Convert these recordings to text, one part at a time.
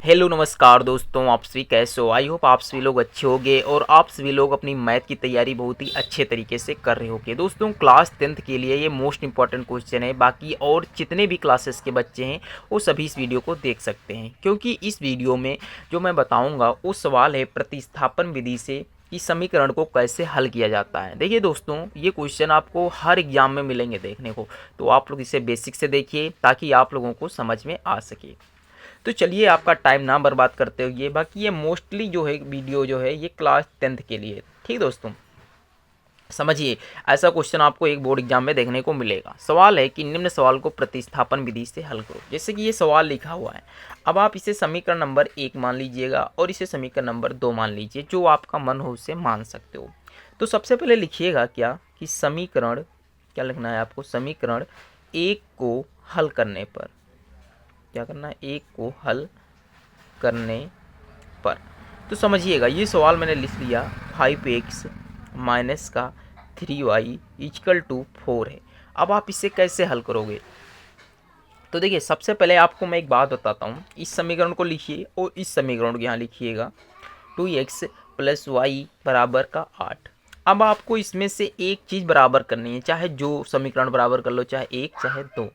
Hello नमस्कार दोस्तों, आप सभी कैसे हो। आई होप आप सभी लोग अच्छे होंगे और आप सभी लोग अपनी मैथ की तैयारी बहुत ही अच्छे तरीके से कर रहे होंगे। दोस्तों क्लास 10th के लिए ये मोस्ट इंपॉर्टेंट क्वेश्चन है। बाकी और जितने भी क्लासेस के बच्चे हैं वो सभी इस वीडियो को देख सकते हैं, क्योंकि इस वीडियो में जो मैं बताऊँगा वो सवाल है प्रतिस्थापन विधि से कि समीकरण को कैसे हल किया जाता है। देखिए दोस्तों, ये क्वेश्चन आपको हर एग्जाम में मिलेंगे देखने को, तो आप लोग इसे बेसिक से देखिए ताकि आप लोगों को समझ में आ सके। तो चलिए आपका टाइम ना बर्बाद करते हुए, बाकी ये मोस्टली जो है वीडियो जो है ये क्लास 10th के लिए। ठीक दोस्तों, समझिए, ऐसा क्वेश्चन आपको एक बोर्ड एग्जाम में देखने को मिलेगा। सवाल है कि निम्न सवाल को प्रतिस्थापन विधि से हल करो। जैसे कि ये सवाल लिखा हुआ है, अब आप इसे समीकरण नंबर 1 मान लीजिएगा और इसे समीकरण नंबर 2 मान लीजिए, जो आपका मन हो उसे मान सकते हो। तो सबसे पहले लिखिएगा क्या कि समीकरण, क्या लिखना है आपको, समीकरण 1 को हल करने पर क्या करना है, 1 को हल करने पर। तो समझिएगा, ये सवाल मैंने लिख लिया 5x माइनस का 3y इक्वल टू 4 है। अब आप इसे कैसे हल करोगे, तो देखिए सबसे पहले आपको मैं एक बात बताता हूँ। इस समीकरण को लिखिए और इस समीकरण को यहाँ लिखिएगा 2x प्लस वाई बराबर का 8। अब आपको इसमें से एक चीज़ बराबर करनी है, चाहे जो समीकरण बराबर कर लो, चाहे 1 चाहे 2।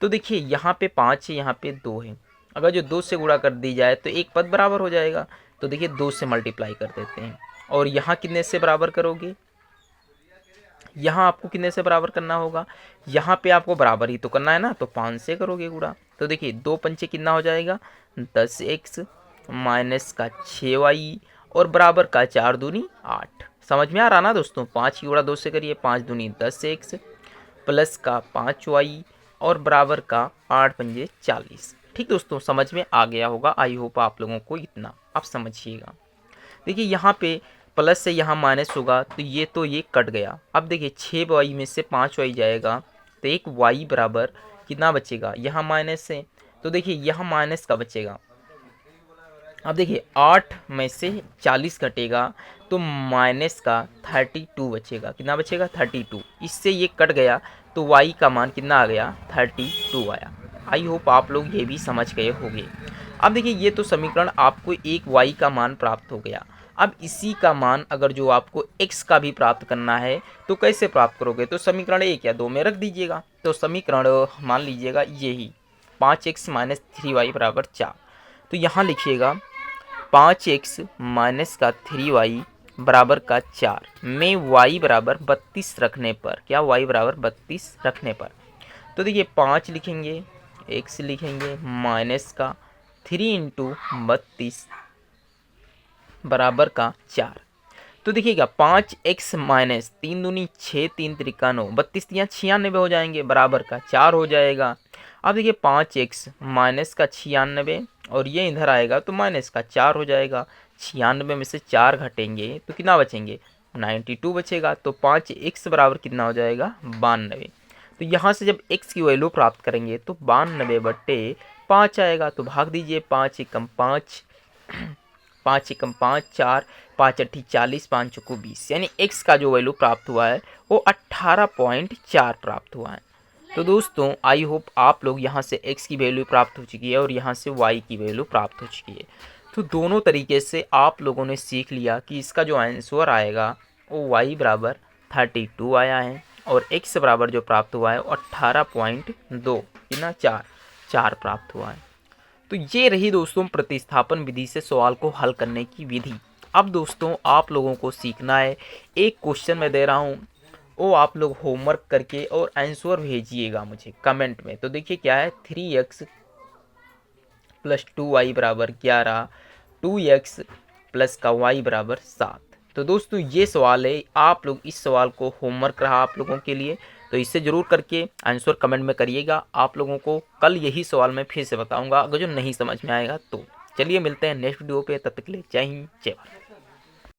तो देखिए यहाँ पे 5 है, यहाँ पे 2 है। अगर जो 2 से गुणा कर दी जाए तो एक पद बराबर हो जाएगा। तो देखिए 2 से मल्टीप्लाई कर देते हैं, और यहाँ कितने से बराबर करोगे, यहाँ आपको कितने से बराबर करना होगा, यहाँ पे आपको बराबर ही तो करना है ना, तो 5 से करोगे गुणा। तो देखिए 2 पंचे कितना हो जाएगा, 10x माइनस का 6y और बराबर का 4 दूनी 8। समझ में आ रहा ना दोस्तों, 5 की गुणा 2 से करिए, 5 दूनी 10x प्लस का 5y और बराबर का 8 पंजे 40। ठीक दोस्तों, समझ में आ गया होगा। आई होप आप लोगों को इतना आप समझिएगा। देखिए यहाँ पे प्लस से यहाँ माइनस होगा तो ये कट गया। अब देखिए 6y में से 5y जाएगा तो एक y बराबर कितना बचेगा, यहाँ माइनस है तो देखिए यहाँ माइनस का बचेगा। अब देखिए 8 में से 40 घटेगा तो माइनस का 32 बचेगा। कितना बचेगा, 32। इससे ये कट गया तो y का मान कितना आ गया, 32 आया। आई होप आप लोग ये भी समझ गए होंगे। अब देखिए ये तो समीकरण आपको एक y का मान प्राप्त हो गया। अब इसी का मान अगर जो आपको x का भी प्राप्त करना है तो कैसे प्राप्त करोगे, तो समीकरण 1 या 2 में रख दीजिएगा। तो समीकरण मान लीजिएगा यही 5x माइनस 3y बराबर 4। तो यहाँ लिखिएगा 5x माइनस का 3y बराबर का 4 में y बराबर 32 रखने पर, क्या y बराबर 32 रखने पर। तो देखिए 5 लिखेंगे, x लिखेंगे माइनस का 3 इंटू 32 बराबर का 4। तो देखिएगा 5x माइनस 3 दूनी 6, 3 त्रिका 9, 32 यहाँ 96 हो जाएंगे, बराबर का 4 हो जाएगा। अब देखिए 5x माइनस का 96 और ये इधर आएगा तो माइनस का 4 हो जाएगा। 96 में से 4 घटेंगे तो कितना बचेंगे, 92 बचेगा। तो 5x बराबर कितना हो जाएगा, 92। तो यहाँ से जब x की वैल्यू प्राप्त करेंगे तो 92/5 आएगा। तो भाग दीजिए, 5 एकम 5, 5 एकम 5, 4, 5 अट्ठी 40, 5 चौको 20, यानी x का जो वैल्यू प्राप्त हुआ है वो 18.4 प्राप्त हुआ है। तो दोस्तों आई होप आप लोग यहाँ से x की वैल्यू प्राप्त हो चुकी है और यहाँ से y की वैल्यू प्राप्त हो चुकी है। तो दोनों तरीके से आप लोगों ने सीख लिया कि इसका जो आंसर आएगा वो y बराबर 32 आया है और x बराबर जो प्राप्त हुआ है वो 18.2 कितना 4 प्राप्त हुआ है। तो ये रही दोस्तों प्रतिस्थापन विधि से सवाल को हल करने की विधि। अब दोस्तों आप लोगों को सीखना है, एक क्वेश्चन मैं दे रहा हूँ वो आप लोग होमवर्क करके और आंसर भेजिएगा मुझे कमेंट में। तो देखिए क्या है, 3x प्लस 2y बराबर 11, 2x प्लस का y बराबर 7। तो दोस्तों ये सवाल है, आप लोग इस सवाल को होमवर्क रहा आप लोगों के लिए, तो इसे ज़रूर करके आंसर कमेंट में करिएगा। आप लोगों को कल यही सवाल मैं फिर से बताऊंगा अगर जो नहीं समझ में आएगा तो। चलिए मिलते हैं नेक्स्ट वीडियो पे, तब तक के लिए जय हिंद जय भारत।